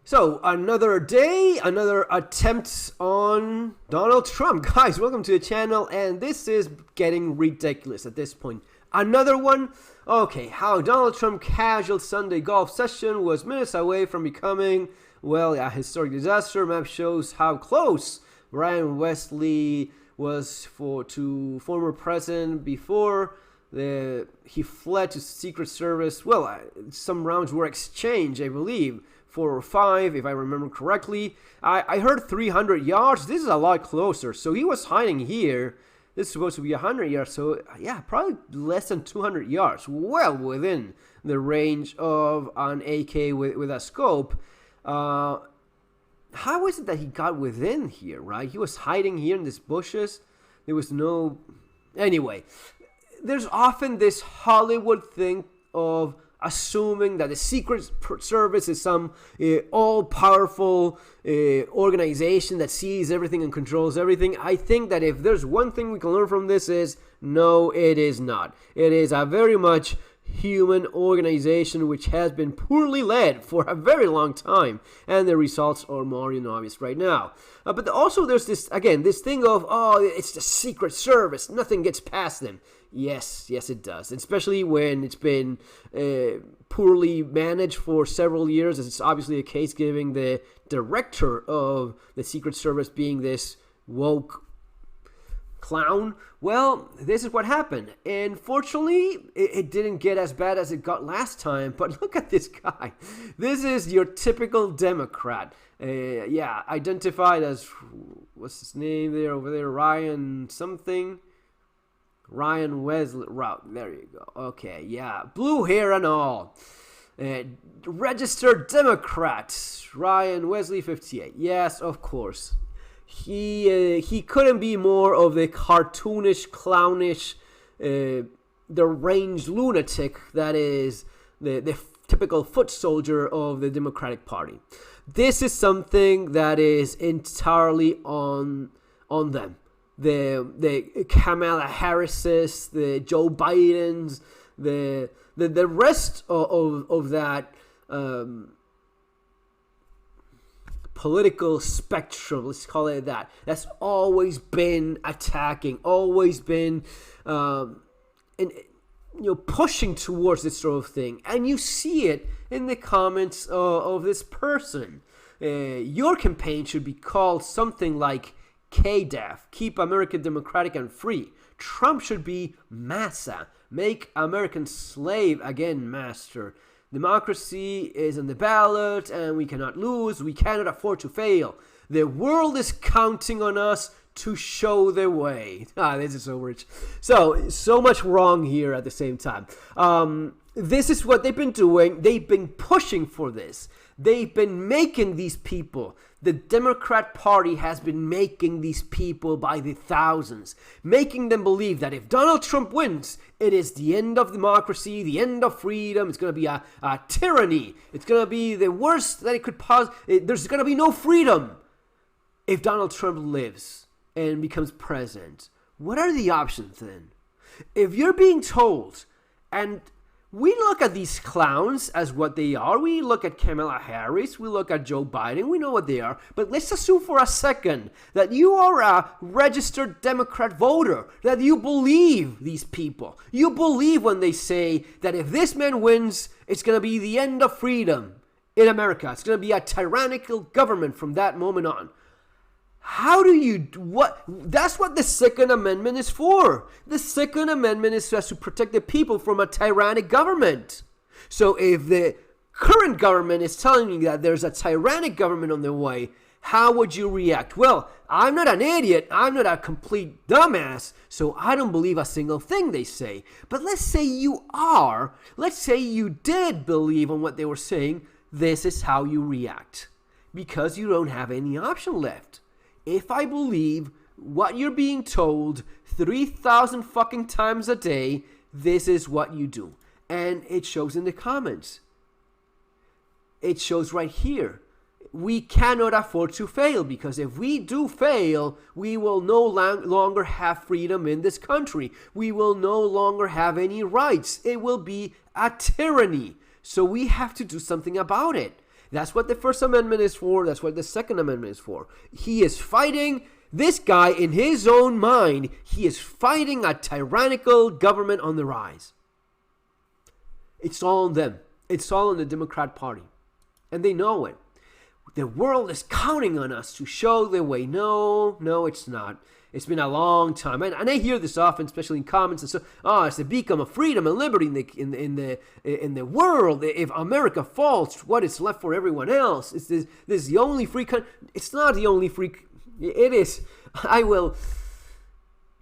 So, another day, another attempt on Donald Trump. Guys, welcome to the channel, and this is getting ridiculous at this point. Another one? Okay, how Donald Trump casual Sunday golf session was minutes away from becoming, well, a historic disaster. Map shows how close Brian Wesley was to former president before he fled to Secret Service. Well, some rounds were exchanged, I believe. 4 or 5, if I remember correctly. I heard 300 yards. This is a lot closer. So he was hiding here. This is supposed to be 100 yards. So, yeah, probably less than 200 yards. Well within the range of an AK with a scope. How is it that he got within here, right? He was hiding here in these bushes. There was no... Anyway, there's often this Hollywood thing of assuming that the Secret Service is some all-powerful organization that sees everything and controls everything. I think that if there's one thing we can learn from this is, no, it is not. It is a very much human organization which has been poorly led for a very long time, and the results are more obvious right now. But also there's this, again, this thing of, oh, it's the Secret Service, nothing gets past them. Yes, it does, especially when it's been poorly managed for several years, as it's obviously the case given the director of the Secret Service being this woke clown. Well, this is what happened. And fortunately, it didn't get as bad as it got last time. But look at this guy. This is your typical Democrat. Yeah, identified as, what's his name there over there? Ryan something. Ryan Wesley. There you go. Okay, yeah. Blue hair and all. Registered Democrat. Ryan Wesley, 58. Yes, of course. He couldn't be more of the cartoonish, clownish, deranged lunatic that is the typical foot soldier of the Democratic Party. This is something that is entirely on them. The Kamala Harris's, the Joe Biden's, the rest of that political spectrum, let's call it that, that's always been attacking, always been pushing towards this sort of thing. And you see it in the comments of this person. Your campaign should be called something like KDAF, Keep America Democratic and Free. Trump should be MASA, Make Americans Slave Again Master. Democracy is on the ballot and we cannot lose. We cannot afford to fail. The world is counting on us to show the way. This is so rich. So much wrong here at the same time. This is what they've been doing. They've been pushing for this. They've been making these people. The Democrat Party has been making these people by the thousands, making them believe that if Donald Trump wins, it is the end of democracy, the end of freedom. It's going to be a tyranny. It's going to be the worst that it could possibly. There's going to be no freedom if Donald Trump lives and becomes president. What are the options then? If you're being told, and we look at these clowns as what they are. We look at Kamala Harris. We look at Joe Biden. We know what they are. But let's assume for a second that you are a registered Democrat voter, that you believe these people. You believe when they say that if this man wins, it's going to be the end of freedom in America. It's going to be a tyrannical government from that moment on. How do you, what? That's what the Second Amendment is for. The Second Amendment is to protect the people from a tyrannic government. So if the current government is telling you that there's a tyrannic government on the way, how would you react? Well, I'm not an idiot. I'm not a complete dumbass. So I don't believe a single thing they say. But let's say you are. Let's say you did believe on what they were saying. This is how you react. Because you don't have any option left. If I believe what you're being told 3,000 fucking times a day, this is what you do. And it shows in the comments. It shows right here. We cannot afford to fail, because if we do fail, we will no longer have freedom in this country. We will no longer have any rights. It will be a tyranny. So we have to do something about it. That's what the First Amendment is for. That's what the Second Amendment is for. He is fighting, this guy in his own mind, he is fighting a tyrannical government on the rise. It's all on them. It's all on the Democrat Party. And they know it. The world is counting on us to show the way. No, it's not. It's been a long time, and I hear this often, especially in comments and so. Oh, it's the beacon of freedom and liberty in the world. If America falls, what is left for everyone else? This is the only free country. It's not the only free. It is.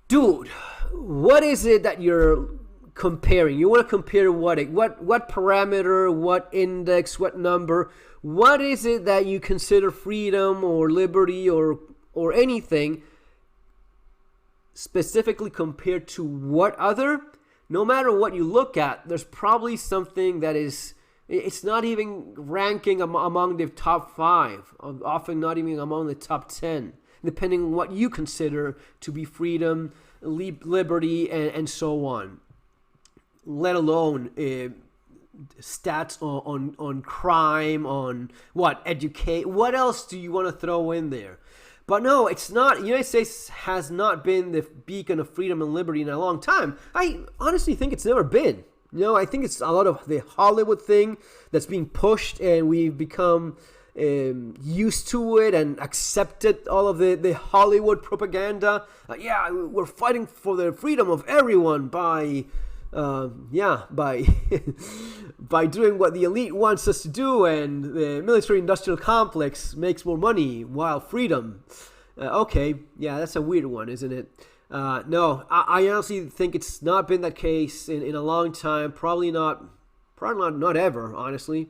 Dude. What is it that you're comparing? You want to compare what parameter, what index, what number? What is it that you consider freedom or liberty or anything? Specifically compared to what other? No matter what you look at, there's probably something that is, it's not even ranking among the top 5, often not even among the top 10, depending on what you consider to be freedom, liberty, and so on. Let alone stats on crime, on educate. What else do you want to throw in there? But no, it's not. The United States has not been the beacon of freedom and liberty in a long time. I honestly think it's never been. I think it's a lot of the Hollywood thing that's being pushed, and we've become used to it and accepted all of the Hollywood propaganda. We're fighting for the freedom of everyone by by doing what the elite wants us to do, and the military-industrial complex makes more money while freedom. That's a weird one, isn't it? No, I honestly think it's not been that case in a long time. Probably not ever, honestly.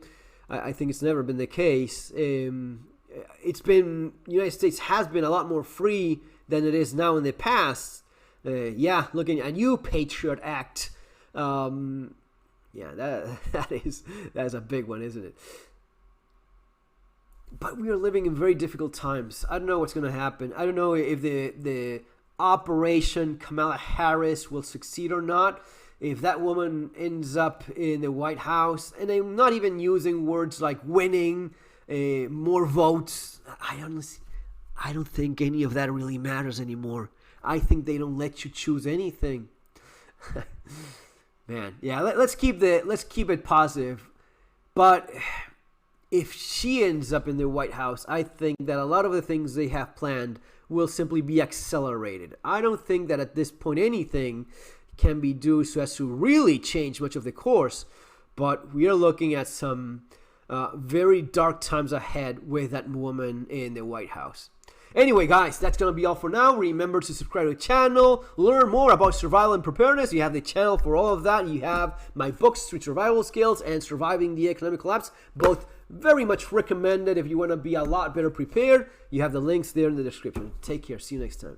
I think it's never been the case. It's been, the United States has been a lot more free than it is now in the past. Looking at you, Patriot Act. That is a big one, isn't it? But we are living in very difficult times. I don't know what's going to happen. I don't know if the Operation Kamala Harris will succeed or not. If that woman ends up in the White House, and I'm not even using words like winning, more votes. I don't think any of that really matters anymore. I think they don't let you choose anything. Man, let's keep it positive. But if she ends up in the White House, I think that a lot of the things they have planned will simply be accelerated. I don't think that at this point anything can be due so as to really change much of the course. But we are looking at some very dark times ahead with that woman in the White House. Anyway, guys, that's going to be all for now. Remember to subscribe to the channel, learn more about survival and preparedness. You have the channel for all of that. You have my books, Street Survival Skills and Surviving the Economic Collapse, both very much recommended if you want to be a lot better prepared. You have the links there in the description. Take care. See you next time.